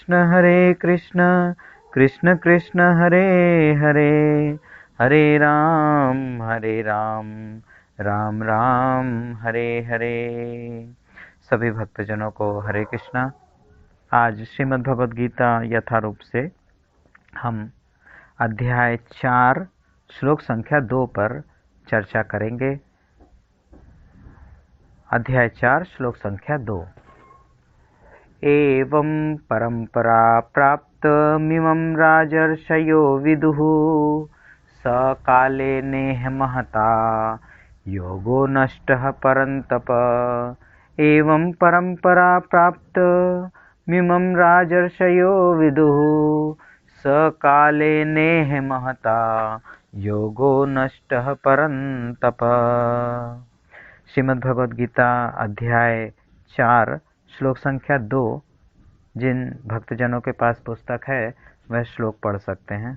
कृष्ण कृष्ण कृष्ण हरे हरे, हरे राम राम राम हरे हरे। सभी भक्तजनों को हरे कृष्णा। आज श्रीमद् भगवद गीता यथारूप से हम अध्याय 4 श्लोक संख्या 2 पर चर्चा करेंगे। अध्याय 4 श्लोक संख्या 2। एवं परंपरा प्राप्तमिमं राजर्षयो विदुः, सकाले नेह महता योगो नष्टः परन्तप। एवं परंपरा प्राप्तमिमं राजर्षयो विदुः, सकाले नेह महता योगो नष्टः परन्तप। श्रीमद् भगवद गीता अध्याय 4 श्लोक संख्या 2। जिन भक्तजनों के पास पुस्तक है वह श्लोक पढ़ सकते हैं।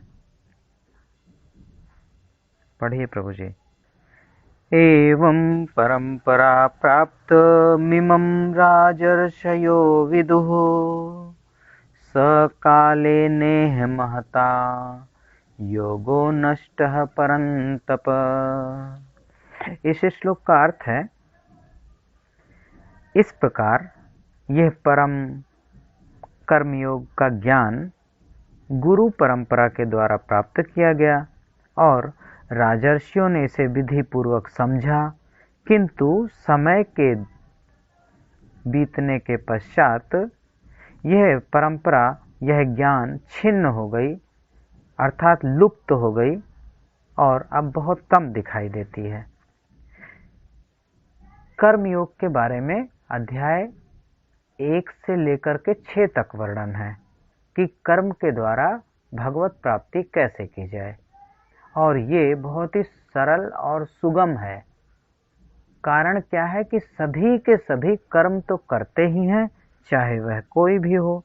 पढ़िए प्रभु जी। एवं परंपरा प्राप्त मिमं राजर्षयो विदुः, सकाले नेह महता योगो नष्टः परन्तप। इस श्लोक का अर्थ है, इस प्रकार यह परम कर्मयोग का ज्ञान गुरु परंपरा के द्वारा प्राप्त किया गया और राजर्षियों ने इसे विधि पूर्वक समझा, किंतु समय के बीतने के पश्चात यह परंपरा, यह ज्ञान छिन्न हो गई, अर्थात लुप्त हो गई और अब बहुत कम दिखाई देती है। कर्मयोग के बारे में अध्याय 1 से लेकर के 6 तक वर्णन है कि कर्म के द्वारा भगवत प्राप्ति कैसे की जाए, और ये बहुत ही सरल और सुगम है। कारण क्या है कि सभी के सभी कर्म तो करते ही हैं, चाहे वह कोई भी हो।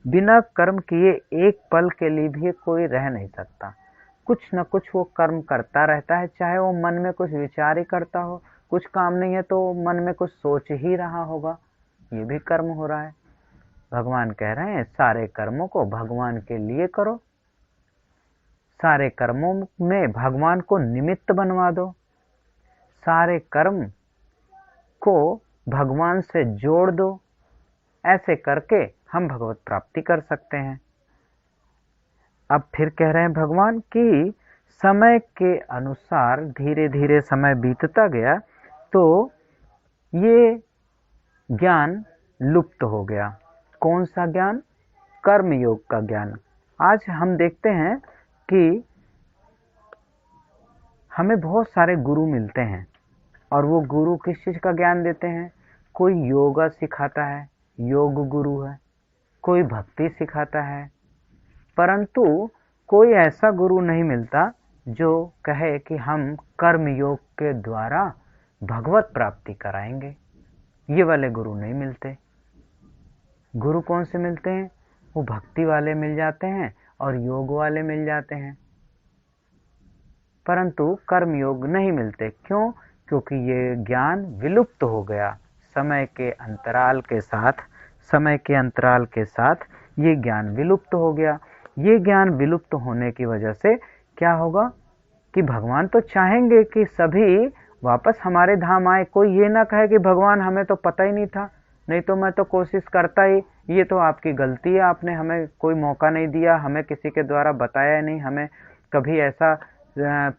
बिना कर्म किए एक पल के लिए भी कोई रह नहीं सकता। कुछ न कुछ वो कर्म करता रहता है, चाहे वो मन में कुछ विचार ही करता हो, कुछ काम नहीं है तो मन में कुछ सोच ही रहा होगा, ये भी कर्म हो रहा है। भगवान कह रहे हैं सारे कर्मों को भगवान के लिए करो, सारे कर्मों में भगवान को निमित्त बनवा दो, सारे कर्म को भगवान से जोड़ दो। ऐसे करके हम भगवत प्राप्ति कर सकते हैं। अब फिर कह रहे हैं भगवान कि समय के अनुसार धीरे धीरे समय बीतता गया तो ये ज्ञान लुप्त हो गया। कौन सा ज्ञान? कर्मयोग का ज्ञान। आज हम देखते हैं कि हमें बहुत सारे गुरु मिलते हैं और वो गुरु किस चीज़ का ज्ञान देते हैं? कोई योगा सिखाता है, योग गुरु है, कोई भक्ति सिखाता है, परंतु कोई ऐसा गुरु नहीं मिलता जो कहे कि हम कर्म योग के द्वारा भगवत प्राप्ति कराएंगे। ये वाले गुरु नहीं मिलते। गुरु कौन से मिलते हैं? वो भक्ति वाले मिल जाते हैं और योग वाले मिल जाते हैं, परंतु कर्म योग नहीं मिलते। क्यों? क्योंकि ये ज्ञान विलुप्त हो गया। समय के अंतराल के साथ ये ज्ञान विलुप्त हो गया। ये ज्ञान विलुप्त होने की वजह से क्या होगा कि भगवान तो चाहेंगे कि सभी वापस हमारे धाम आए। कोई ये ना कहे कि भगवान हमें तो पता ही नहीं था, नहीं तो मैं तो कोशिश करता ही, ये तो आपकी गलती है, आपने हमें कोई मौका नहीं दिया, हमें किसी के द्वारा बताया नहीं, हमें कभी ऐसा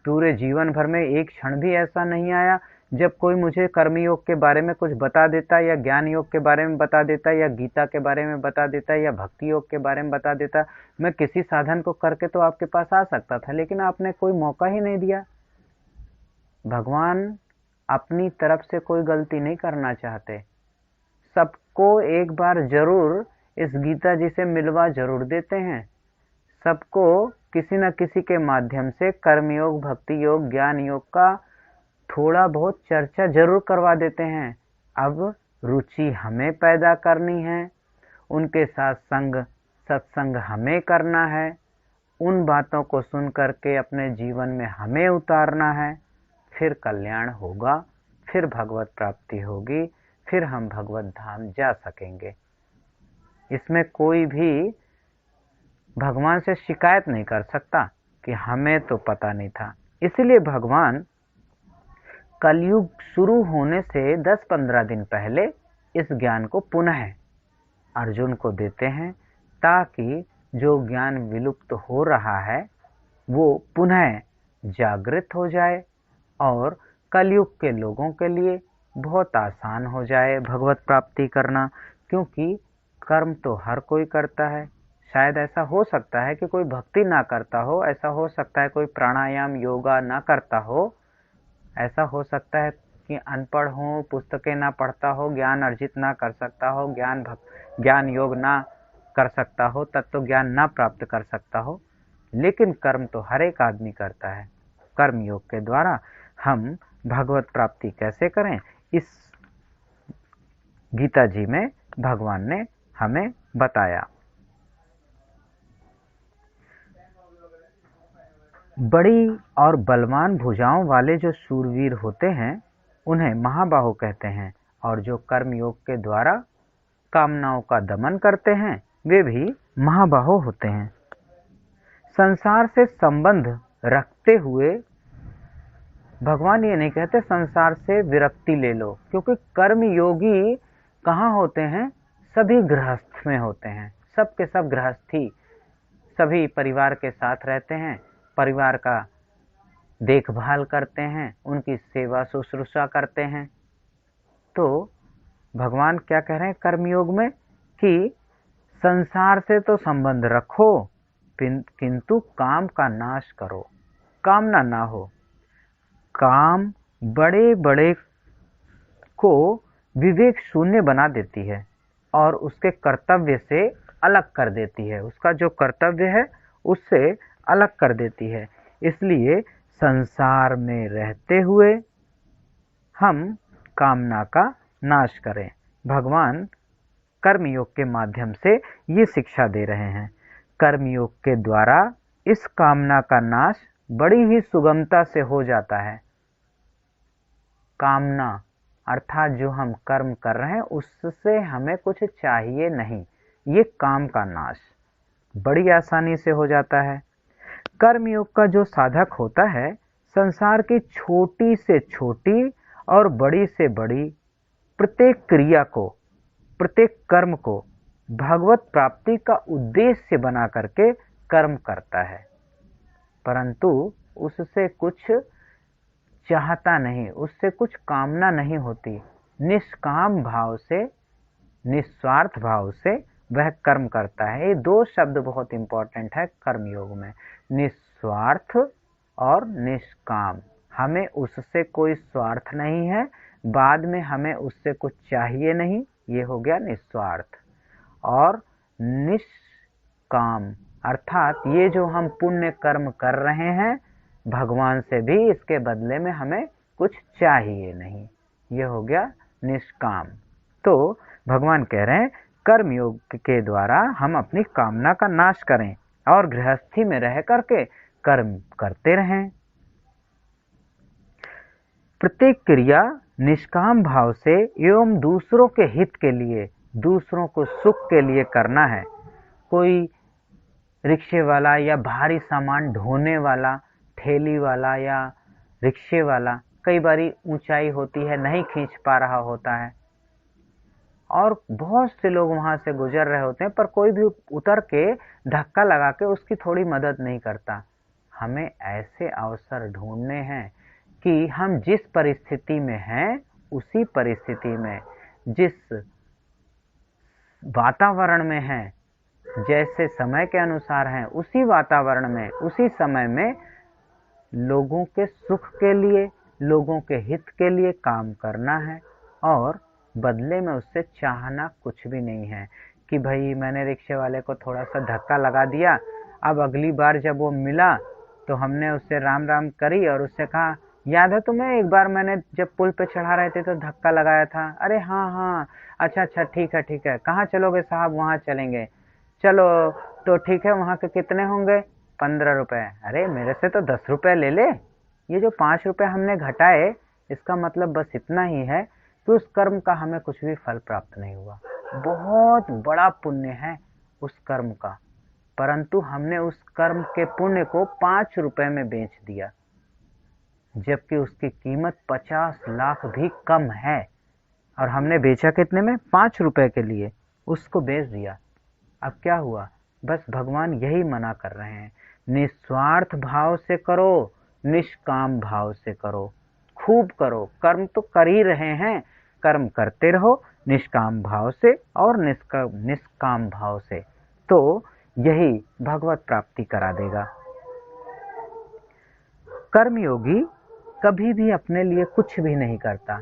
पूरे जीवन भर में एक क्षण भी ऐसा नहीं आया जब कोई मुझे कर्मयोग के बारे में कुछ बता देता, या ज्ञान योग के बारे में बता देता, या गीता के बारे में बता देता, या भक्ति योग के बारे में बता देता। मैं किसी साधन को करके तो आपके पास आ सकता था, लेकिन आपने कोई मौका ही नहीं दिया। भगवान अपनी तरफ से कोई गलती नहीं करना चाहते। सबको एक बार जरूर इस गीता जी से मिलवा जरूर देते हैं। सबको किसी न किसी के माध्यम से कर्मयोग, भक्ति योग, ज्ञान योग का थोड़ा बहुत चर्चा जरूर करवा देते हैं। अब रुचि हमें पैदा करनी है, उनके साथ सत्संग हमें करना है, उन बातों को सुन करके अपने जीवन में हमें उतारना है, फिर कल्याण होगा, फिर भगवत प्राप्ति होगी, फिर हम भगवत धाम जा सकेंगे। इसमें कोई भी भगवान से शिकायत नहीं कर सकता कि हमें तो पता नहीं था। इसलिए भगवान कलयुग शुरू होने से 10-15 दिन पहले इस ज्ञान को पुनः अर्जुन को देते हैं, ताकि जो ज्ञान विलुप्त हो रहा है वो पुनः जागृत हो जाए और कलयुग के लोगों के लिए बहुत आसान हो जाए भगवत प्राप्ति करना। क्योंकि कर्म तो हर कोई करता है। शायद ऐसा हो सकता है कि कोई भक्ति ना करता हो, ऐसा हो सकता है कोई प्राणायाम योगा ना करता हो, ऐसा हो सकता है कि अनपढ़ हो, पुस्तकें ना पढ़ता हो, ज्ञान अर्जित ना कर सकता हो, ज्ञान योग ना कर सकता हो, तत्व ज्ञान ना प्राप्त कर सकता हो, लेकिन कर्म तो हर एक आदमी करता है। कर्म योग के द्वारा हम भगवत प्राप्ति कैसे करें, इस गीता जी में भगवान ने हमें बताया। बड़ी और बलवान भुजाओं वाले जो शूरवीर होते हैं उन्हें महाबाहो कहते हैं, और जो कर्म योग के द्वारा कामनाओं का दमन करते हैं वे भी महाबाहो होते हैं। संसार से संबंध रखते हुए भगवान ये नहीं कहते संसार से विरक्ति ले लो, क्योंकि कर्म योगी कहाँ होते हैं? सभी गृहस्थ में होते हैं। सब के सब गृहस्थी, सभी परिवार के साथ रहते हैं, परिवार का देखभाल करते हैं, उनकी सेवा शुश्रूषा करते हैं। तो भगवान क्या कह रहे हैं कर्मयोग में कि संसार से तो संबंध रखो, किंतु काम का नाश करो। कामना ना हो। काम बड़े बड़े को विवेक शून्य बना देती है और उसके कर्तव्य से अलग कर देती है, उसका जो कर्तव्य है उससे अलग कर देती है। इसलिए संसार में रहते हुए हम कामना का नाश करें। भगवान कर्मयोग के माध्यम से ये शिक्षा दे रहे हैं। कर्मयोग के द्वारा इस कामना का नाश बड़ी ही सुगमता से हो जाता है। कामना अर्थात जो हम कर्म कर रहे हैं उससे हमें कुछ चाहिए नहीं, ये काम का नाश बड़ी आसानी से हो जाता है। कर्मयोग का जो साधक होता है संसार की छोटी से छोटी और बड़ी से बड़ी प्रत्येक क्रिया को, प्रत्येक कर्म को भगवत प्राप्ति का उद्देश्य बना करके कर्म करता है, परंतु उससे कुछ चाहता नहीं, उससे कुछ कामना नहीं होती। निष्काम भाव से, निस्वार्थ भाव से वह कर्म करता है। ये दो शब्द बहुत इंपॉर्टेंट है कर्मयोग में, निस्वार्थ और निष्काम। हमें उससे कोई स्वार्थ नहीं है, बाद में हमें उससे कुछ चाहिए नहीं, ये हो गया निस्वार्थ। और निष्काम अर्थात ये जो हम पुण्य कर्म कर रहे हैं भगवान से भी इसके बदले में हमें कुछ चाहिए नहीं, ये हो गया निष्काम। तो भगवान कह रहे हैं कर्मयोग के द्वारा हम अपनी कामना का नाश करें और गृहस्थी में रह करके कर्म करते रहें। प्रत्येक क्रिया निष्काम भाव से एवं दूसरों के हित के लिए, दूसरों को सुख के लिए करना है। कोई रिक्शे वाला या भारी सामान ढोने वाला, ठेली वाला या रिक्शे वाला, कई बारी ऊंचाई होती है नहीं खींच पा रहा होता है और बहुत से लोग वहां से गुजर रहे होते हैं, पर कोई भी उतर के धक्का लगा के उसकी थोड़ी मदद नहीं करता। हमें ऐसे अवसर ढूंढने हैं कि हम जिस परिस्थिति में हैं उसी परिस्थिति में, जिस वातावरण में हैं, जैसे समय के अनुसार हैं, उसी वातावरण में, उसी समय में लोगों के सुख के लिए, लोगों के हित के लिए काम करना है और बदले में उससे चाहना कुछ भी नहीं है कि भाई मैंने रिक्शे वाले को थोड़ा सा धक्का लगा दिया, अब अगली बार जब वो मिला तो हमने उससे राम राम करी और उससे कहा याद है तुम्हें एक बार मैंने जब पुल पे चढ़ा रहे थे तो धक्का लगाया था? अरे हाँ हाँ, अच्छा अच्छा ठीक है, कहाँ चलोगे साहब? वहाँ चलेंगे। चलो तो ठीक है, वहाँ के कितने होंगे? 15 रुपए। अरे मेरे से तो 10 रुपए ले ले। ये जो 5 रुपए हमने घटाए इसका मतलब बस इतना ही है कि उस कर्म का हमें कुछ भी फल प्राप्त नहीं हुआ। बहुत बड़ा पुण्य है उस कर्म का, परंतु हमने उस कर्म के पुण्य को 5 रुपए में बेच दिया, जबकि उसकी कीमत 50 लाख भी कम है, और हमने बेचा कितने में? 5 रुपए के लिए उसको बेच दिया। अब क्या हुआ? बस भगवान यही मना कर रहे हैं, निस्वार्थ भाव से करो, निष्काम भाव से करो, खूब करो। कर्म तो कर ही रहे हैं, कर्म करते रहो निष्काम भाव से और निष्काम भाव से, तो यही भगवत प्राप्ति करा देगा। कर्मयोगी कभी भी अपने लिए कुछ भी नहीं करता,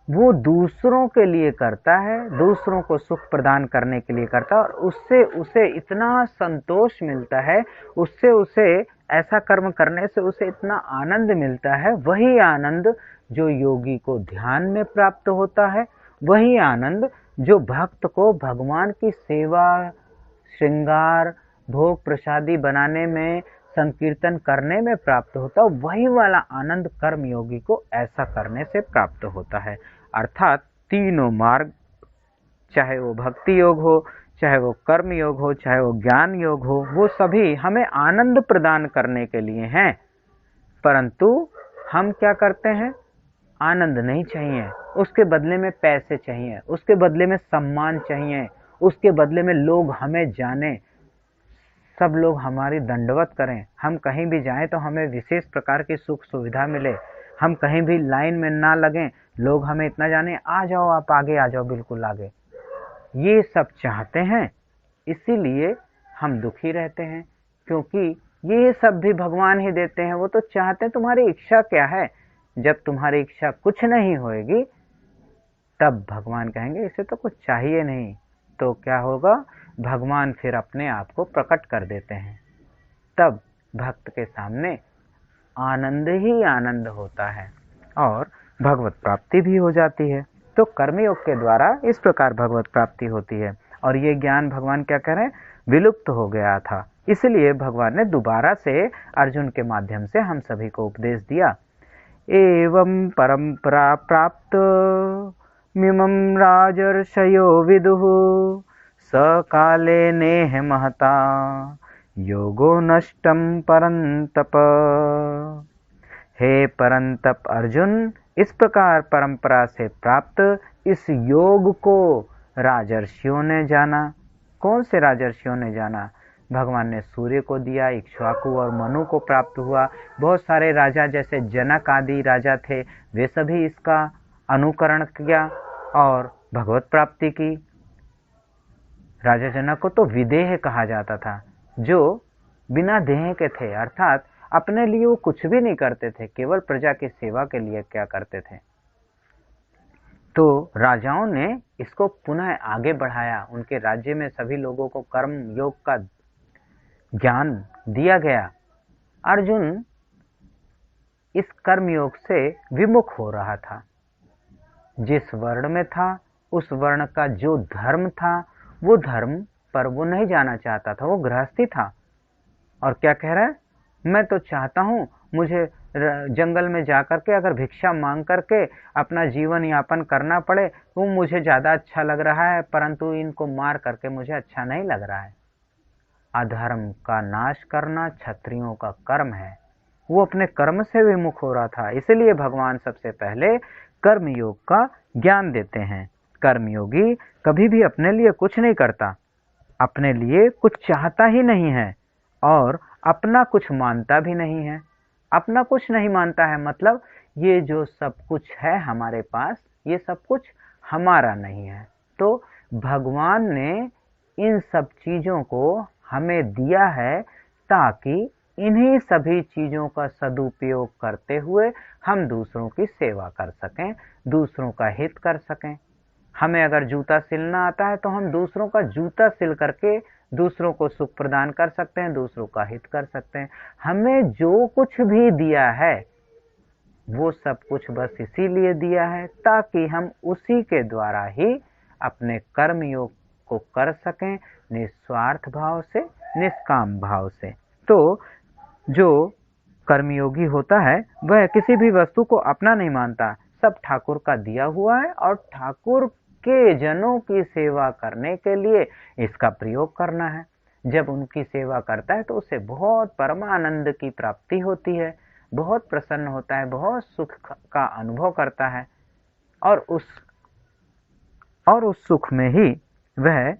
वो दूसरों के लिए करता है, दूसरों को सुख प्रदान करने के लिए करता है, और उससे उसे इतना संतोष मिलता है, उससे उसे ऐसा कर्म करने से उसे इतना आनंद मिलता है। वही आनंद जो योगी को ध्यान में प्राप्त होता है, वही आनंद जो भक्त को भगवान की सेवा, श्रृंगार, भोग प्रसादी बनाने में, संकीर्तन करने में प्राप्त होता है, वही वाला आनंद कर्मयोगी को ऐसा करने से प्राप्त होता है। अर्थात तीनों मार्ग, चाहे वो भक्ति योग हो, चाहे वो कर्म योग हो, चाहे वो ज्ञान योग हो, वो सभी हमें आनंद प्रदान करने के लिए हैं। परंतु हम क्या करते हैं? आनंद नहीं चाहिए, उसके बदले में पैसे चाहिए, उसके बदले में सम्मान चाहिए, उसके बदले में लोग हमें जाने, सब लोग हमारी दंडवत करें, हम कहीं भी जाएं तो हमें विशेष प्रकार की सुख सुविधा मिले, हम कहीं भी लाइन में ना लगें, लोग हमें इतना जाने, आ जाओ आप आगे आ जाओ, बिल्कुल आगे। ये सब चाहते हैं, इसीलिए हम दुखी रहते हैं, क्योंकि ये सब भी भगवान ही देते हैं। वो तो चाहते हैं, तुम्हारी इच्छा क्या है? जब तुम्हारी इच्छा कुछ नहीं होएगी, तब भगवान कहेंगे इसे तो कुछ चाहिए नहीं, तो क्या होगा? भगवान फिर अपने आप को प्रकट कर देते हैं, तब भक्त के सामने आनंद ही आनंद होता है और भगवत प्राप्ति भी हो जाती है। तो कर्मयोग के द्वारा इस प्रकार भगवत प्राप्ति होती है, और ये ज्ञान भगवान क्या कह रहे हैं? विलुप्त हो गया था, इसलिए भगवान ने दोबारा से अर्जुन के माध्यम से हम सभी को उपदेश दिया। एवं परंपरा प्राप्त मिमं राजर्षयो विदुः सकाले नेह महता योगो नष्टम परंतप। हे परंतप अर्जुन, इस प्रकार परंपरा से प्राप्त इस योग को राजर्षियों ने जाना। कौन से राजर्षियों ने जाना? भगवान ने सूर्य को दिया, इक्ष्वाकु और मनु को प्राप्त हुआ। बहुत सारे राजा जैसे जनक आदि राजा थे, वे सभी इसका अनुकरण किया और भगवत प्राप्ति की। राजा जनक को तो विदेह कहा जाता था, जो बिना देह के थे, अर्थात अपने लिए वो कुछ भी नहीं करते थे, केवल प्रजा की सेवा के लिए क्या करते थे। तो राजाओं ने इसको पुनः आगे बढ़ाया, उनके राज्य में सभी लोगों को कर्म योग का ज्ञान दिया गया। अर्जुन इस कर्म योग से विमुख हो रहा था, जिस वर्ण में था उस वर्ण का जो धर्म था वो धर्म पर वो नहीं जाना चाहता था, वो गृहस्थी था। और क्या कह रहा है? मैं तो चाहता हूँ मुझे जंगल में जाकर के अगर भिक्षा मांग करके अपना जीवन यापन करना पड़े वो मुझे ज्यादा अच्छा लग रहा है, परंतु इनको मार करके मुझे अच्छा नहीं लग रहा है। अधर्म का नाश करना क्षत्रियों का कर्म है। वो अपने कर्म से विमुख हो रहा था, इसलिए भगवान सबसे पहले कर्म योग का ज्ञान देते हैं। कर्मयोगी कभी भी अपने लिए कुछ नहीं करता, अपने लिए कुछ चाहता ही नहीं है और अपना कुछ मानता भी नहीं है। अपना कुछ नहीं मानता है मतलब ये जो सब कुछ है हमारे पास, ये सब कुछ हमारा नहीं है। तो भगवान ने इन सब चीजों को हमें दिया है ताकि इन्हीं सभी चीजों का सदुपयोग करते हुए हम दूसरों की सेवा कर सकें, दूसरों का हित कर सकें। हमें अगर जूता सिलना आता है तो हम दूसरों का जूता सिल करके दूसरों को सुख प्रदान कर सकते हैं, दूसरों का हित कर सकते हैं। हमें जो कुछ भी दिया है वो सब कुछ बस इसीलिए दिया है ताकि हम उसी के द्वारा ही अपने कर्म योग को कर सकें, निस्वार्थ भाव से, निष्काम भाव से। तो जो कर्मयोगी होता है वह किसी भी वस्तु को अपना नहीं मानता, सब ठाकुर का दिया हुआ है और ठाकुर के जनों की सेवा करने के लिए इसका प्रयोग करना है। जब उनकी सेवा करता है तो उसे बहुत परमानंद की प्राप्ति होती है, बहुत प्रसन्न होता है, बहुत सुख का अनुभव करता है, और उस सुख में ही वह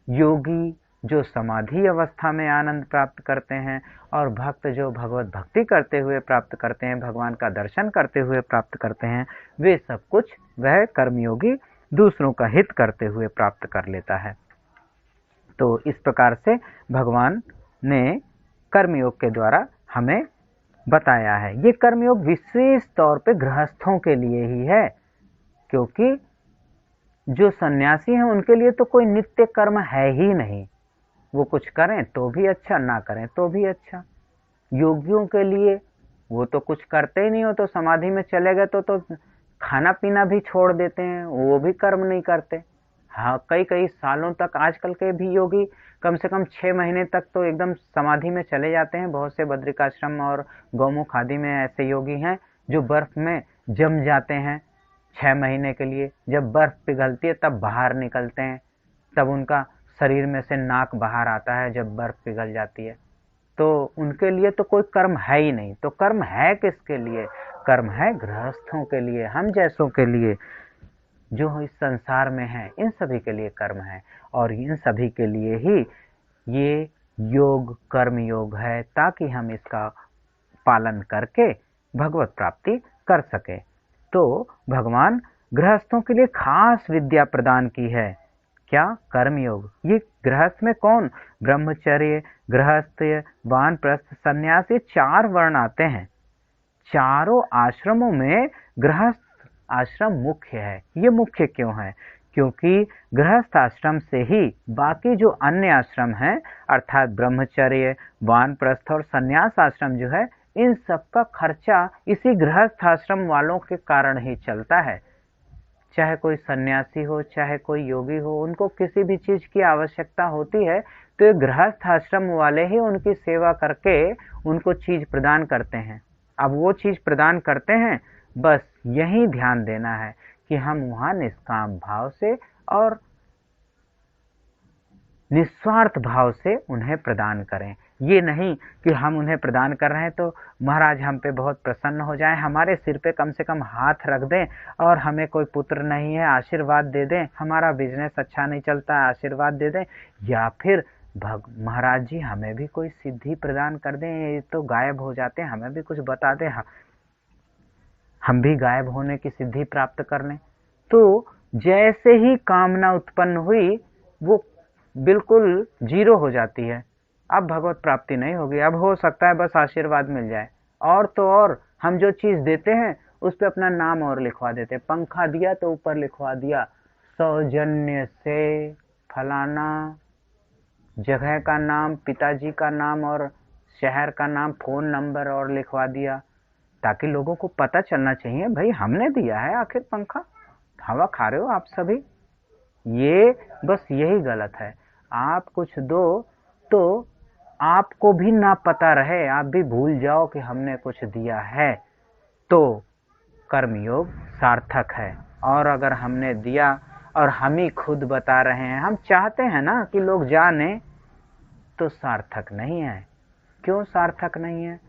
योगी जो समाधि अवस्था में आनंद प्राप्त करते हैं, और भक्त जो भगवत भक्ति करते हुए प्राप्त करते हैं, भगवान का दर्शन करते हुए प्राप्त करते हैं, वे सब कुछ वह कर्मयोगी दूसरों का हित करते हुए प्राप्त कर लेता है। तो इस प्रकार से भगवान ने कर्मयोग के द्वारा हमें बताया है। ये कर्मयोग विशेष तौर पे गृहस्थों के लिए ही है, क्योंकि जो सन्यासी हैं उनके लिए तो कोई नित्य कर्म है ही नहीं। वो कुछ करें तो भी अच्छा, ना करें तो भी अच्छा। योगियों के लिए वो तो कुछ करते ही नहीं हो, तो समाधि में चले गए तो खाना पीना भी छोड़ देते हैं, वो भी कर्म नहीं करते। हाँ, कई कई सालों तक आजकल के भी योगी कम से कम 6 महीने तक तो एकदम समाधि में चले जाते हैं। बहुत से बद्रिकाश्रम और गौमुख आदि में ऐसे योगी हैं जो बर्फ में जम जाते हैं 6 महीने के लिए। जब बर्फ पिघलती है तब बाहर निकलते हैं, तब उनका शरीर में से नाक बाहर आता है जब बर्फ पिघल जाती है। तो उनके लिए तो कोई कर्म है ही नहीं। तो कर्म है किसके लिए? कर्म है गृहस्थों के लिए, हम जैसों के लिए, जो इस संसार में है, इन सभी के लिए कर्म है। और इन सभी के लिए ही ये योग कर्म योग है, ताकि हम इसका पालन करके भगवत प्राप्ति कर सके। तो भगवान गृहस्थों के लिए खास विद्या प्रदान की है। क्या? कर्म योग। ये गृहस्थ में कौन? ब्रह्मचर्य, गृहस्थ, वानप्रस्थ, संन्यास, ये 4 वर्ण आते हैं। चारों आश्रमों में गृहस्थ आश्रम मुख्य है। ये मुख्य क्यों है? क्योंकि गृहस्थ आश्रम से ही बाकी जो अन्य आश्रम हैं, अर्थात ब्रह्मचर्य, वानप्रस्थ और संन्यास आश्रम जो है, इन सब का खर्चा इसी गृहस्थ आश्रम वालों के कारण ही चलता है। चाहे कोई सन्यासी हो, चाहे कोई योगी हो, उनको किसी भी चीज की आवश्यकता होती है तो ये गृहस्थ आश्रम वाले ही उनकी सेवा करके उनको चीज प्रदान करते हैं। अब वो चीज प्रदान करते हैं, बस यही ध्यान देना है कि हम वहां निष्काम भाव से और निस्वार्थ भाव से उन्हें प्रदान करें। ये नहीं कि हम उन्हें प्रदान कर रहे हैं तो महाराज हम पे बहुत प्रसन्न हो जाएं, हमारे सिर पे कम से कम हाथ रख दें, और हमें कोई पुत्र नहीं है आशीर्वाद दे दें, हमारा बिजनेस अच्छा नहीं चलता है आशीर्वाद दे दें, या फिर महाराज जी हमें भी कोई सिद्धि प्रदान कर दें, ये तो गायब हो जाते हैं, हमें भी कुछ बता दें, हम भी गायब होने की सिद्धि प्राप्त कर लें। तो जैसे ही कामना उत्पन्न हुई वो बिल्कुल जीरो हो जाती है। अब भगवत प्राप्ति नहीं होगी। अब हो सकता है बस आशीर्वाद मिल जाए, और तो और हम जो चीज देते हैं उस पर अपना नाम और लिखवा देते हैं। पंखा दिया तो ऊपर लिखवा दिया सौजन्य से फलाना, जगह का नाम, पिताजी का नाम और शहर का नाम, फोन नंबर और लिखवा दिया, ताकि लोगों को पता चलना चाहिए भाई हमने दिया है आखिर पंखा, हवा खा रहे हो आप सभी। ये बस यही गलत है। आप कुछ दो तो आपको भी ना पता रहे, आप भी भूल जाओ कि हमने कुछ दिया है, तो कर्मयोग सार्थक है। और अगर हमने दिया और हम ही खुद बता रहे हैं, हम चाहते हैं ना कि लोग जाने, तो सार्थक नहीं है। क्यों सार्थक नहीं है?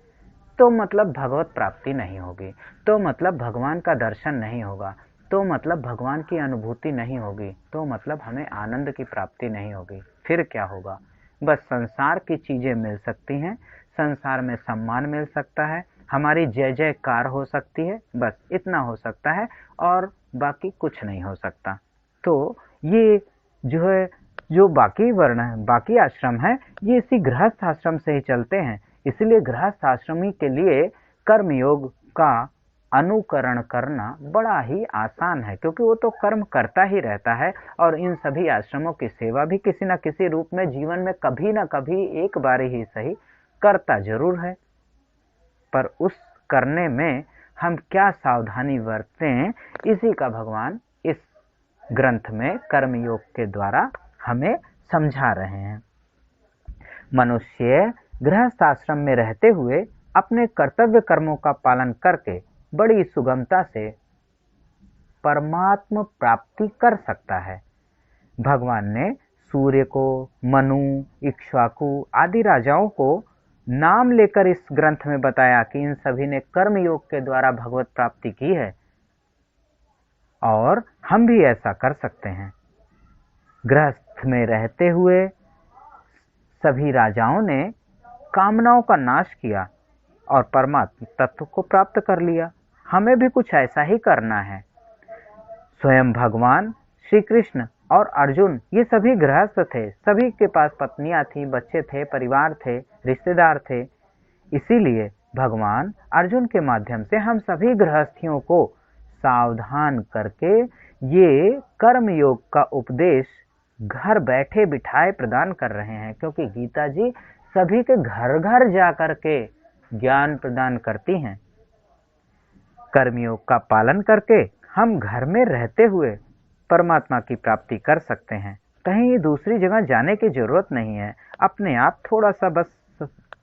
तो मतलब भगवत प्राप्ति नहीं होगी, तो मतलब भगवान का दर्शन नहीं होगा, तो मतलब भगवान की अनुभूति नहीं होगी, तो मतलब हमें आनंद की प्राप्ति नहीं होगी। फिर क्या होगा? बस संसार की चीजें मिल सकती हैं, संसार में सम्मान मिल सकता है, हमारी जय जयकार हो सकती है, बस इतना हो सकता है, और बाकी कुछ नहीं हो सकता। तो ये जो है, जो बाकी वर्ण है, बाकी आश्रम है, ये इसी गृहस्थ आश्रम से ही चलते हैं। इसलिए गृहस्थ आश्रमी के लिए कर्मयोग का अनुकरण करना बड़ा ही आसान है, क्योंकि वो तो कर्म करता ही रहता है, और इन सभी आश्रमों की सेवा भी किसी न किसी रूप में जीवन में कभी न कभी एक बार ही सही करता जरूर है। पर उस करने में हम क्या सावधानी बरतें, इसी का भगवान इस ग्रंथ में कर्मयोग के द्वारा हमें समझा रहे हैं। मनुष्य गृहस्थ आश्रम में रहते हुए अपने कर्तव्य कर्मों का पालन करके बड़ी सुगमता से परमात्म प्राप्ति कर सकता है। भगवान ने सूर्य को, मनु, इक्ष्वाकु आदि राजाओं को नाम लेकर इस ग्रंथ में बताया कि इन सभी ने कर्म योग के द्वारा भगवत प्राप्ति की है और हम भी ऐसा कर सकते हैं। गृहस्थ में रहते हुए सभी राजाओं ने कामनाओं का नाश किया और परमात्म तत्व को प्राप्त कर लिया। हमें भी कुछ ऐसा ही करना है। स्वयं भगवान श्री कृष्ण और अर्जुन ये सभी गृहस्थ थे, सभी के पास पत्नियां थी, बच्चे थे, परिवार थे, रिश्तेदार थे। इसीलिए भगवान अर्जुन के माध्यम से हम सभी गृहस्थियों को सावधान करके ये कर्म योग का उपदेश घर बैठे बिठाए प्रदान कर रहे हैं, क्योंकि गीता जी सभी के घर घर जा करके ज्ञान प्रदान करती हैं। कर्मयोग का पालन करके हम घर में रहते हुए परमात्मा की प्राप्ति कर सकते हैं। कहीं दूसरी जगह जाने की जरूरत नहीं है। अपने आप थोड़ा सा बस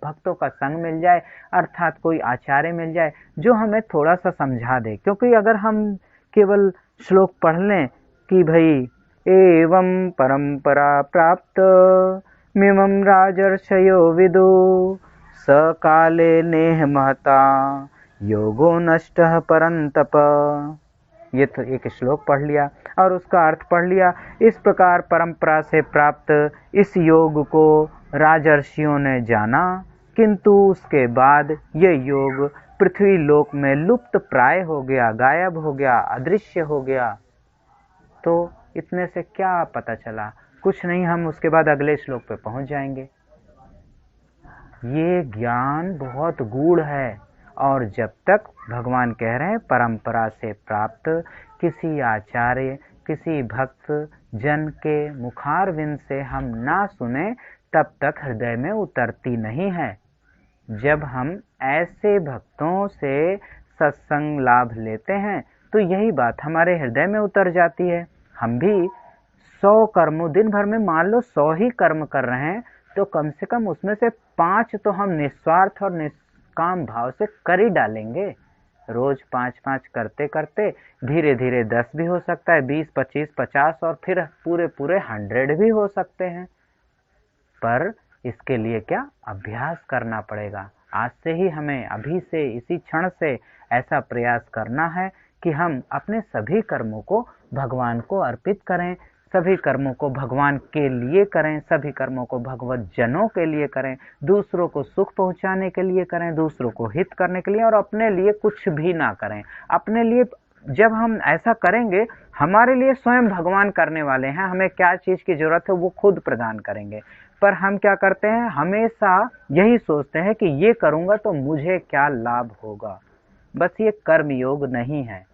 भक्तों का संग मिल जाए, अर्थात कोई आचार्य मिल जाए जो हमें थोड़ा सा समझा दे। क्योंकि अगर हम केवल श्लोक पढ़ लें कि भाई एवं परंपरा प्राप्त मिमं राजर्षयो विदु सकाले नेह महता योगो नष्टः परंतप, ये तो एक श्लोक पढ़ लिया और उसका अर्थ पढ़ लिया। इस प्रकार परंपरा से प्राप्त इस योग को राजर्षियों ने जाना, किंतु उसके बाद ये योग पृथ्वी लोक में लुप्त प्राय हो गया, गायब हो गया, अदृश्य हो गया। तो इतने से क्या पता चला? कुछ नहीं, हम उसके बाद अगले श्लोक पे पहुंच जाएंगे। ये ज्ञान बहुत गूढ़ है और जब तक भगवान कह रहे हैं परंपरा से प्राप्त किसी आचार्य, किसी भक्त जन के मुखारविंद से हम ना सुने, तब तक हृदय में उतरती नहीं है। जब हम ऐसे भक्तों से सत्संग लाभ लेते हैं तो यही बात हमारे हृदय में उतर जाती है। हम भी 100 कर्मों, दिन भर में मान लो 100 ही कर्म कर रहे हैं, तो कम से कम उसमें से 5 तो हम निस्वार्थ और निष्काम भाव से कर ही डालेंगे। रोज 5-5 करते करते धीरे धीरे 10 भी हो सकता है, 20, 25, 50 और फिर पूरे 100 भी हो सकते हैं। पर इसके लिए क्या अभ्यास करना पड़ेगा। आज से ही हमें, अभी से, इसी क्षण से ऐसा प्रयास करना है कि हम अपने सभी कर्मों को भगवान को अर्पित करें, सभी कर्मों को भगवान के लिए करें, सभी कर्मों को भगवत जनों के लिए करें, दूसरों को सुख पहुंचाने के लिए करें, दूसरों को हित करने के लिए, और अपने लिए कुछ भी ना करें। अपने लिए जब हम ऐसा करेंगे, हमारे लिए स्वयं भगवान करने वाले हैं। हमें क्या चीज की जरूरत है वो खुद प्रदान करेंगे। पर हम क्या करते हैं, हमेशा यही सोचते हैं कि ये करूंगा तो मुझे क्या लाभ होगा। बस ये कर्म योग नहीं है।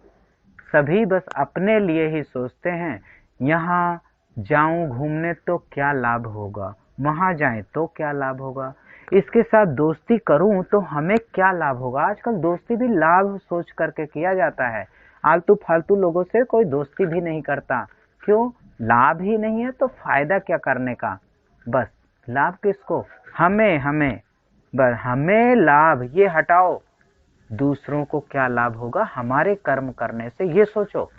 सभी बस अपने लिए ही सोचते हैं, यहाँ जाऊं घूमने तो क्या लाभ होगा, वहां जाएं तो क्या लाभ होगा, इसके साथ दोस्ती करूं तो हमें क्या लाभ होगा। आजकल दोस्ती भी लाभ सोच करके किया जाता है। आलतू फालतू लोगों से कोई दोस्ती भी नहीं करता। क्यों? लाभ ही नहीं है तो फायदा क्या करने का। बस लाभ किसको? हमें बस हमें लाभ, ये हटाओ। दूसरों को क्या लाभ होगा हमारे कर्म करने से, ये सोचो।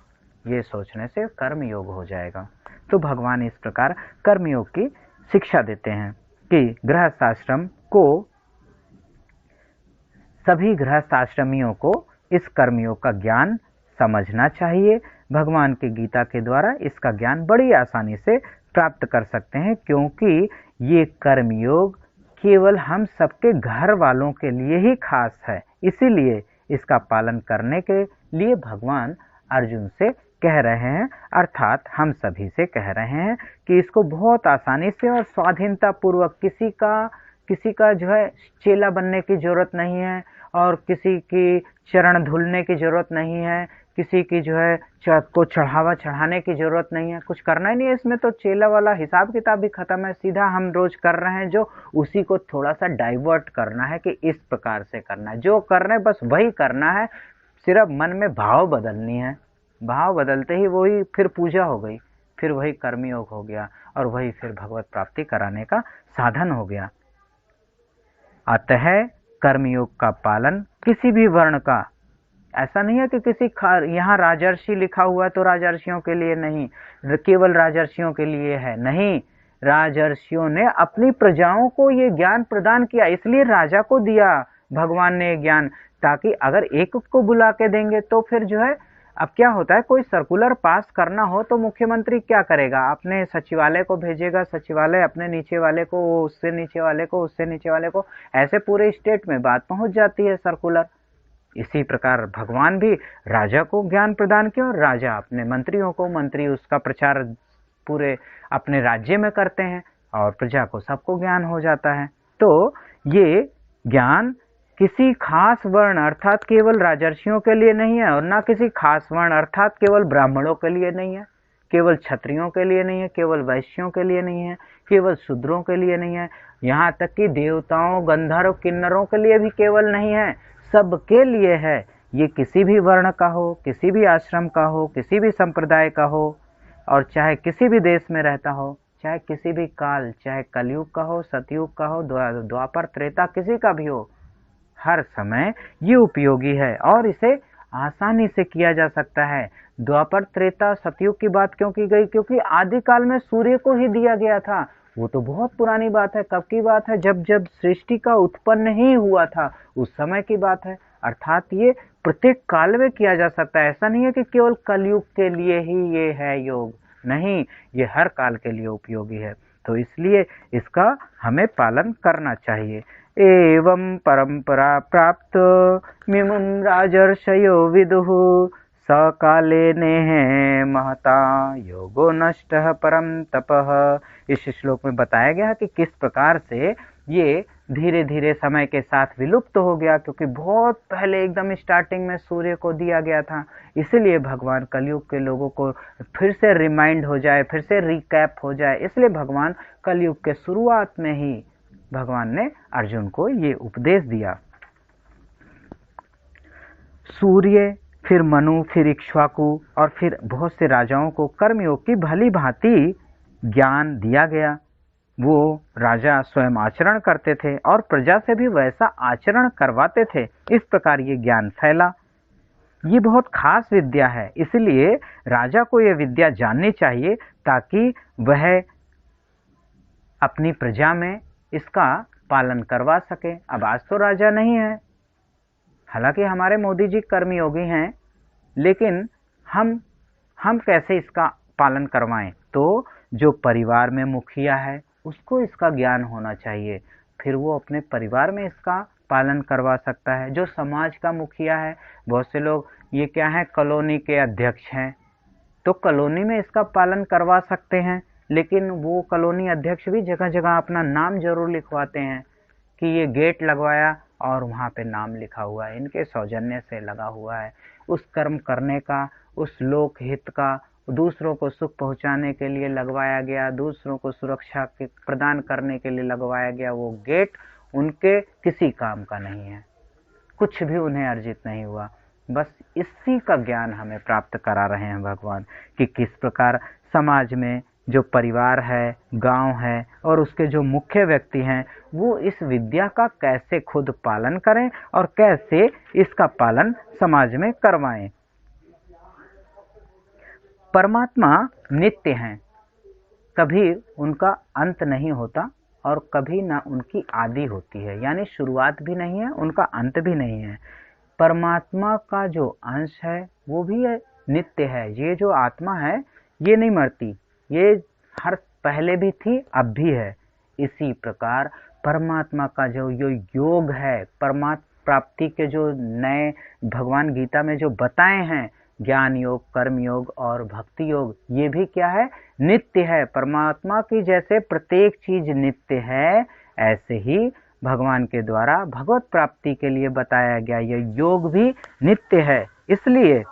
ये सोचने से कर्म योग हो जाएगा। तो भगवान इस प्रकार कर्म योग की शिक्षा देते हैं कि गृहस्थाश्रम को, सभी गृहस्थाश्रमियों को इस कर्म योग का ज्ञान समझना चाहिए। भगवान की गीता के द्वारा इसका ज्ञान बड़ी आसानी से प्राप्त कर सकते हैं, क्योंकि ये कर्म योग केवल हम सबके घर वालों के लिए ही खास है। इसीलिए इसका पालन करने के लिए भगवान अर्जुन से कह रहे हैं, अर्थात हम सभी से कह रहे हैं कि इसको बहुत आसानी से और स्वाधीनता पूर्वक, किसी का जो है चेला बनने की जरूरत नहीं है, और किसी की चरण धुलने की जरूरत नहीं है, किसी की जो है को चढ़ावा चढ़ाने की जरूरत नहीं है। कुछ करना ही नहीं है इसमें, तो चेला वाला हिसाब किताब भी खत्म है। सीधा हम रोज कर रहे हैं जो, उसी को थोड़ा सा डाइवर्ट करना है कि इस प्रकार से करना है। जो कर रहे हैं बस वही करना है, सिर्फ मन में भाव बदलनी है। भाव बदलते ही वही फिर पूजा हो गई, फिर वही कर्मयोग हो गया, और वही फिर भगवत प्राप्ति कराने का साधन हो गया। अतः कर्मयोग का पालन किसी भी वर्ण का, ऐसा नहीं है कि किसी यहाँ राजर्षि लिखा हुआ है तो राजर्षियों के लिए नहीं, केवल राजर्षियों के लिए है, नहीं। राजर्षियों ने अपनी प्रजाओं को ये ज्ञान प्रदान किया, इसलिए राजा को दिया भगवान ने ज्ञान, ताकि अगर एक को बुला के देंगे तो फिर जो है, अब क्या होता है, कोई सर्कुलर पास करना हो तो मुख्यमंत्री क्या करेगा, अपने सचिवालय को भेजेगा, सचिवालय अपने नीचे वाले को, उससे नीचे वाले को, उससे नीचे वाले को, ऐसे पूरे स्टेट में बात पहुंच जाती है सर्कुलर। इसी प्रकार भगवान भी राजा को ज्ञान प्रदान किया और राजा अपने मंत्रियों को, मंत्री उसका प्रचार पूरे अपने राज्य में करते हैं और प्रजा को सबको ज्ञान हो जाता है। तो ये ज्ञान किसी खास वर्ण अर्थात केवल राजर्षियों के लिए नहीं है और ना किसी खास वर्ण अर्थात केवल ब्राह्मणों के लिए नहीं है, केवल क्षत्रियों के लिए नहीं है, केवल वैश्यों के लिए नहीं है, केवल शूद्रों के लिए नहीं है, यहाँ तक कि देवताओं, गंधर्व, किन्नरों के लिए भी केवल नहीं है, सबके लिए है। ये किसी भी वर्ण का हो, किसी भी आश्रम का हो, किसी भी संप्रदाय का हो, और चाहे किसी भी देश में रहता हो, चाहे किसी भी काल, चाहे कलयुग का हो, सतयुग का हो, द्वापर त्रेता, किसी का भी हो, हर समय ये उपयोगी है और इसे आसानी से किया जा सकता है। द्वापर त्रेता सतयुग की बात क्यों की गई, क्योंकि आदिकाल में सूर्य को ही दिया गया था। वो तो बहुत पुरानी बात है, कब की बात है, जब जब सृष्टि का उत्पन्न ही हुआ था उस समय की बात है। अर्थात ये प्रत्येक काल में किया जा सकता है, ऐसा नहीं है कि केवल कलयुग के लिए ही ये है योग, नहीं, ये हर काल के लिए उपयोगी है। तो इसलिए इसका हमें पालन करना चाहिए। एवं परंपरा प्राप्त मिमुं राजर्षयो विदुः सकाले नेह महता योगो नष्टः परम तपः। इस श्लोक में बताया गया है कि किस प्रकार से ये धीरे धीरे समय के साथ विलुप्त हो गया, क्योंकि बहुत पहले एकदम स्टार्टिंग में सूर्य को दिया गया था। इसीलिए भगवान कलयुग के लोगों को फिर से रिमाइंड हो जाए, फिर से रिकैप हो जाए, इसलिए भगवान कलयुग के शुरुआत में ही भगवान ने अर्जुन को ये उपदेश दिया। सूर्य, फिर मनु, फिर इक्ष्वाकु और फिर बहुत से राजाओं को कर्मयोग की भली भांति ज्ञान दिया गया। वो राजा स्वयं आचरण करते थे और प्रजा से भी वैसा आचरण करवाते थे। इस प्रकार ये ज्ञान फैला। ये बहुत खास विद्या है, इसलिए राजा को ये विद्या जाननी चाहिए ताकि वह अपनी प्रजा में इसका पालन करवा सके। अब आज तो राजा नहीं है, हालांकि हमारे मोदी जी कर्मयोगी हैं, लेकिन हम कैसे इसका पालन करवाएं? तो जो परिवार में मुखिया है उसको इसका ज्ञान होना चाहिए, फिर वो अपने परिवार में इसका पालन करवा सकता है। जो समाज का मुखिया है, बहुत से लोग ये क्या है, कॉलोनी के अध्यक्ष हैं, तो कॉलोनी में इसका पालन करवा सकते हैं, लेकिन वो कॉलोनी अध्यक्ष भी जगह जगह अपना नाम जरूर लिखवाते हैं कि ये गेट लगवाया और वहाँ पे नाम लिखा हुआ है, इनके सौजन्य से लगा हुआ है। उस कर्म करने का, उस लोक हित का, दूसरों को सुख पहुँचाने के लिए लगवाया गया, दूसरों को सुरक्षा के प्रदान करने के लिए लगवाया गया वो गेट उनके किसी काम का नहीं है, कुछ भी उन्हें अर्जित नहीं हुआ। बस इसी का ज्ञान हमें प्राप्त करा रहे हैं भगवान कि किस प्रकार समाज में जो परिवार है, गांव है और उसके जो मुख्य व्यक्ति हैं, वो इस विद्या का कैसे खुद पालन करें और कैसे इसका पालन समाज में करवाएं। परमात्मा नित्य हैं, कभी उनका अंत नहीं होता और कभी ना उनकी आदि होती है, यानी शुरुआत भी नहीं है, उनका अंत भी नहीं है। परमात्मा का जो अंश है वो भी नित्य है। ये जो आत्मा है ये नहीं मरती, ये हर पहले भी थी, अब भी है। इसी प्रकार परमात्मा का जो योग है, परमात्मा प्राप्ति के जो नए भगवान गीता में जो बताए हैं, ज्ञान योग, कर्म योग और भक्ति योग, ये भी क्या है, नित्य है। परमात्मा की जैसे प्रत्येक चीज नित्य है, ऐसे ही भगवान के द्वारा भगवत प्राप्ति के लिए बताया गया यह योग भी नित्य है। इसलिए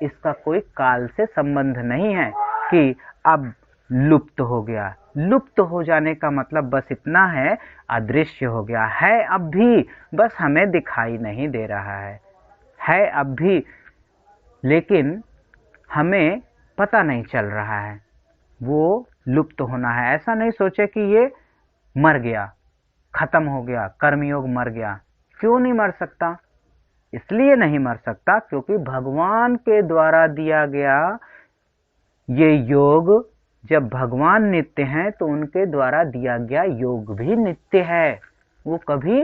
इसका कोई काल से संबंध नहीं है कि अब लुप्त हो गया। लुप्त हो जाने का मतलब बस इतना है, अदृश्य हो गया है अब भी, बस हमें दिखाई नहीं दे रहा है अब भी, लेकिन हमें पता नहीं चल रहा है वो लुप्त होना है। ऐसा नहीं सोचे कि ये मर गया, खत्म हो गया, कर्मयोग मर गया, क्यों नहीं मर सकता? इसलिए नहीं मर सकता क्योंकि भगवान के द्वारा दिया गया ये योग, जब भगवान नित्य हैं तो उनके द्वारा दिया गया योग भी नित्य है, वो कभी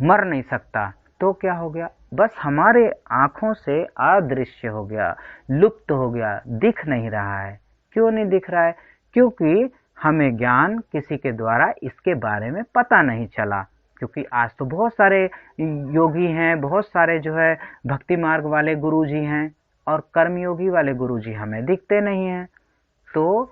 मर नहीं सकता। तो क्या हो गया, बस हमारे आंखों से अदृश्य हो गया, लुप्त हो गया, दिख नहीं रहा है। क्यों नहीं दिख रहा है? क्योंकि हमें ज्ञान किसी के द्वारा इसके बारे में पता नहीं चला। क्योंकि आज तो बहुत सारे योगी हैं, बहुत सारे जो है भक्ति मार्ग वाले गुरुजी हैं, और कर्मयोगी वाले गुरुजी हमें दिखते नहीं हैं। तो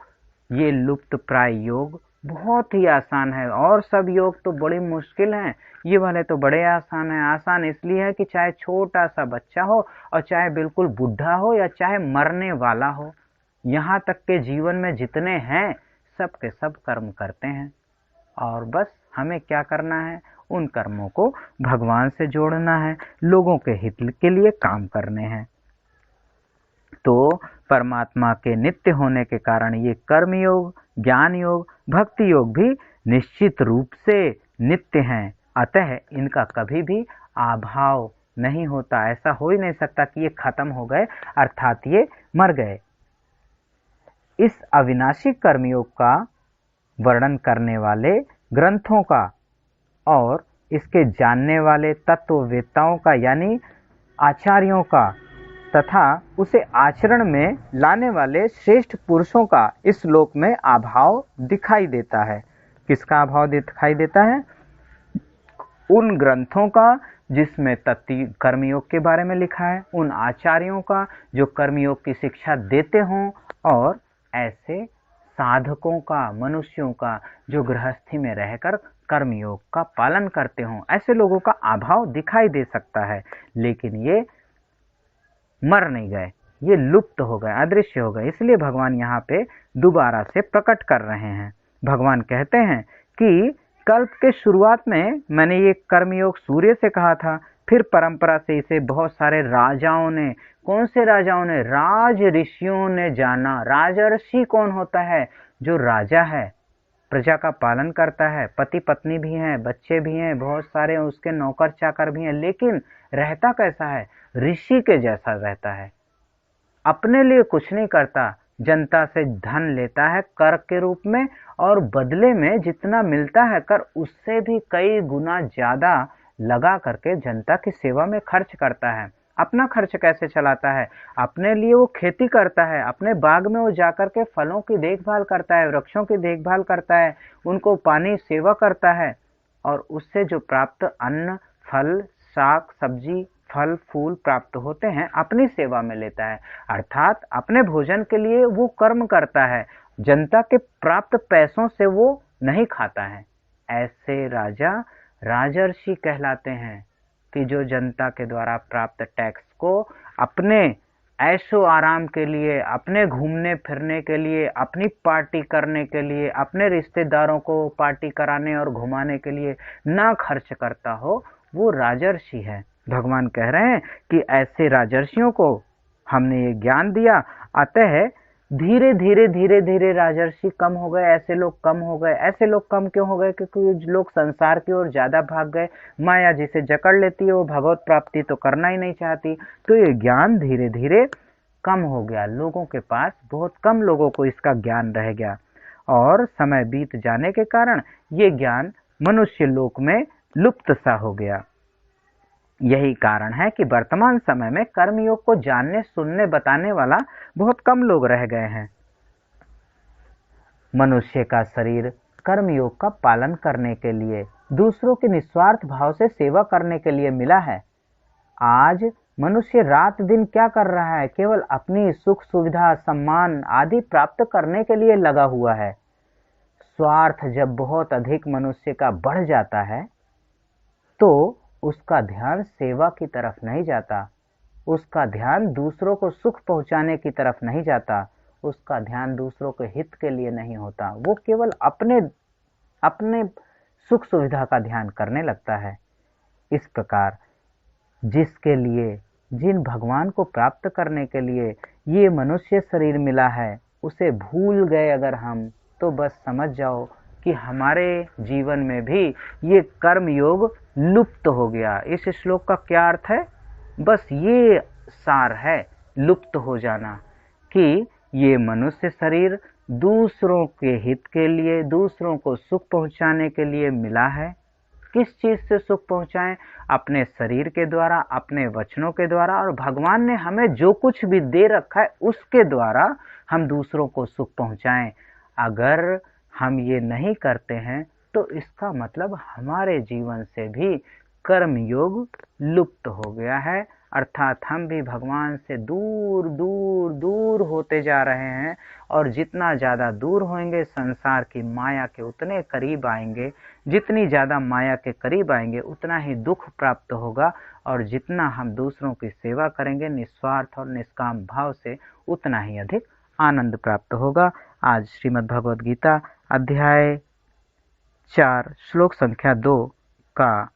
ये लुप्त प्राय योग बहुत ही आसान है, और सब योग तो बड़ी मुश्किल हैं, ये वाले तो बड़े आसान हैं। आसान इसलिए है कि चाहे छोटा सा बच्चा हो, और चाहे बिल्कुल बूढ़ा हो, या चाहे मरने वाला हो, यहाँ तक के जीवन में जितने हैं सब के सब कर्म करते हैं। और बस हमें क्या करना है, उन कर्मों को भगवान से जोड़ना है, लोगों के हित के लिए काम करने हैं। तो परमात्मा के नित्य होने के कारण ये कर्म योग, ज्ञान योग, भक्ति योग भी निश्चित रूप से नित्य हैं। अतः इनका कभी भी अभाव नहीं होता। ऐसा हो ही नहीं सकता कि ये खत्म हो गए अर्थात ये मर गए। इस अविनाशी कर्मयोग का वर्णन करने वाले ग्रंथों का और इसके जानने वाले तत्ववेत्ताओं का यानी आचार्यों का तथा उसे आचरण में लाने वाले श्रेष्ठ पुरुषों का इस श्लोक में अभाव दिखाई देता है। किसका अभाव दिखाई देता है? उन ग्रंथों का जिसमें कर्मयोग के बारे में लिखा है, उन आचार्यों का जो कर्मयोग की शिक्षा देते हों, और ऐसे साधकों का, मनुष्यों का जो गृहस्थी में रहकर कर्मयोग का पालन करते हों, ऐसे लोगों का अभाव दिखाई दे सकता है। लेकिन ये मर नहीं गए, ये लुप्त हो गए, अदृश्य हो गए। इसलिए भगवान यहाँ पे दोबारा से प्रकट कर रहे हैं। भगवान कहते हैं कि कल्प के शुरुआत में मैंने ये कर्मयोग सूर्य से कहा था, फिर परंपरा से इसे बहुत सारे राजाओं ने, कौन से राजाओं ने? राज ऋषियों ने जाना। राजर्षि कौन होता है? जो राजा है, प्रजा का पालन करता है, पति पत्नी भी हैं, बच्चे भी हैं, बहुत सारे उसके नौकर चाकर भी हैं, लेकिन रहता कैसा है? ऋषि के जैसा रहता है। अपने लिए कुछ नहीं करता, जनता से धन लेता है कर के रूप में, और बदले में जितना मिलता है कर उससे भी कई गुना ज्यादा लगा करके जनता की सेवा में खर्च करता है। अपना खर्च कैसे चलाता है? अपने लिए वो खेती करता है, अपने बाग में वो जाकर के फलों की देखभाल करता है, वृक्षों की देखभाल करता है, उनको पानी सेवा करता है, और उससे जो प्राप्त अन्न, फल, साग सब्जी, फल फूल प्राप्त होते हैं अपनी सेवा में लेता है। अर्थात अपने भोजन के लिए वो कर्म करता है, जनता के प्राप्त पैसों से वो नहीं खाता है। ऐसे राजा राजर्षि कहलाते हैं कि जो जनता के द्वारा प्राप्त टैक्स को अपने ऐशो आराम के लिए, अपने घूमने फिरने के लिए, अपनी पार्टी करने के लिए, अपने रिश्तेदारों को पार्टी कराने और घुमाने के लिए ना खर्च करता हो, वो राजर्षि है। भगवान कह रहे हैं कि ऐसे राजर्षियों को हमने ये ज्ञान दिया, अतः धीरे धीरे धीरे धीरे राजर्षि कम हो गए, ऐसे लोग कम हो गए। ऐसे लोग कम क्यों हो गए? क्योंकि लोग संसार की ओर ज्यादा भाग गए। माया जिसे जकड़ लेती है वो भगवत प्राप्ति तो करना ही नहीं चाहती, तो ये ज्ञान धीरे धीरे कम हो गया। लोगों के पास बहुत कम लोगों को इसका ज्ञान रह गया, और समय बीत जाने के कारण ये ज्ञान मनुष्य लोक में लुप्त सा हो गया। यही कारण है कि वर्तमान समय में कर्मयोग को जानने, सुनने, बताने वाला बहुत कम लोग रह गए हैं। मनुष्य का शरीर कर्मयोग का पालन करने के लिए, दूसरों के निस्वार्थ भाव से सेवा करने के लिए मिला है। आज मनुष्य रात दिन क्या कर रहा है? केवल अपनी सुख सुविधा, सम्मान आदि प्राप्त करने के लिए लगा हुआ है। स्वार्थ जब बहुत अधिक मनुष्य का बढ़ जाता है तो उसका ध्यान सेवा की तरफ नहीं जाता, उसका ध्यान दूसरों को सुख पहुंचाने की तरफ नहीं जाता, उसका ध्यान दूसरों के हित के लिए नहीं होता, वो केवल अपने सुख सुविधा का ध्यान करने लगता है। इस प्रकार जिसके लिए, जिन भगवान को प्राप्त करने के लिए ये मनुष्य शरीर मिला है, उसे भूल गए अगर हम, तो बस समझ जाओ कि हमारे जीवन में भी ये कर्म योग लुप्त हो गया। इस श्लोक का क्या अर्थ है? बस ये सार है, लुप्त हो जाना, कि ये मनुष्य शरीर दूसरों के हित के लिए, दूसरों को सुख पहुंचाने के लिए मिला है। किस चीज से सुख पहुंचाएं? अपने शरीर के द्वारा, अपने वचनों के द्वारा, और भगवान ने हमें जो कुछ भी दे रखा है उसके द्वारा हम दूसरों को सुख पहुंचाएं। अगर हम ये नहीं करते हैं तो इसका मतलब हमारे जीवन से भी कर्म योग लुप्त हो गया है, अर्थात हम भी भगवान से दूर दूर दूर होते जा रहे हैं। और जितना ज़्यादा दूर होंगे संसार की माया के उतने करीब आएंगे। जितनी ज़्यादा माया के करीब आएंगे उतना ही दुख प्राप्त होगा, और जितना हम दूसरों की सेवा करेंगे निस्वार्थ और निष्काम भाव से उतना ही अधिक आनंद प्राप्त होगा। आज श्रीमद् भगवद गीता अध्याय 4 श्लोक संख्या 2 का